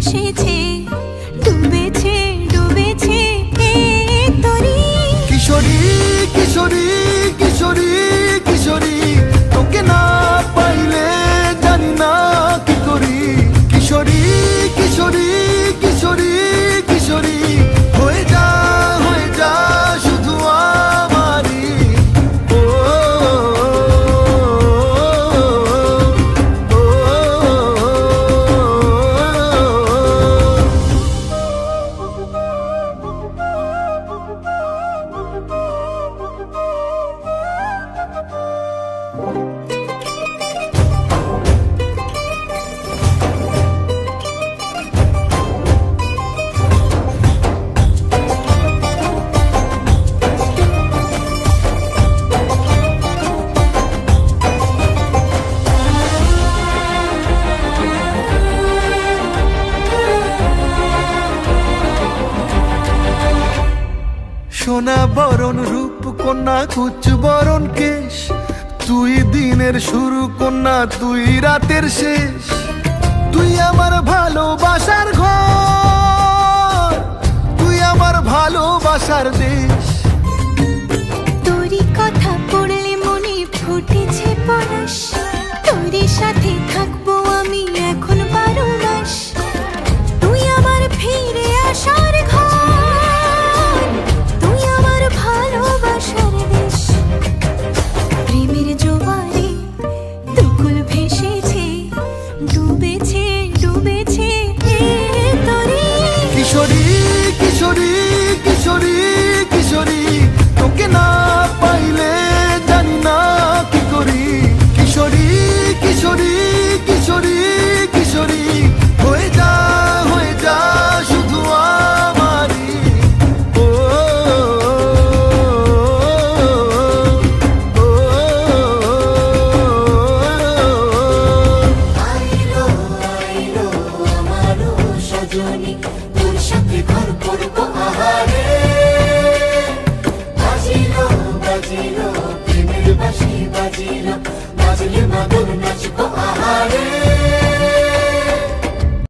ভেসেছে, ডুবেছে ডুবেছে এক তরি। কিশোরী কিশোরী কিশোরী কিশোরী, তোকে না পাইলে জানি না কি করি। কিশোরী কিশোরী কিশোরী কিশোরী, হয়ে যা শুধু আমারই। ও, সোনা বরণ রূপ কন্যা কুচ বরণ কেশ, তুই দিনের শুরু কন্যা তুই রাতের শেষ। তুই আমার ভালোবাসার ঘর, তুই আমার ভালোবাসার দেশ। তোরই কথা পড়লে মনে ফুটেছে পরশ, তোরই সাথে থাকবো আমি এখন 12 মাস। তুই আমার ফিরে আসার ঘর, তুই আমার ভালোবাসার দেশ। প্রেমের জোয়ারে দুকুল ভেসেছে, ডুবেছে ডুবেছে এক তরি। কিশোরী কিশোরী কিশোরী কিশোরী, তোকে না পাইলে জানি না কি করি। কিশোরী কিশোরী কিশোরী কিশোরী, হয়ে যা শুধু আমারই। ও, ও, আইলো আইলো আমারও সজনী, তোর সাথে ঘর করবো আহারে। বাজিলো বাজিলো প্রেমের বাঁশি বাজিলো, বাজলে মাদল নাচবো আহারে।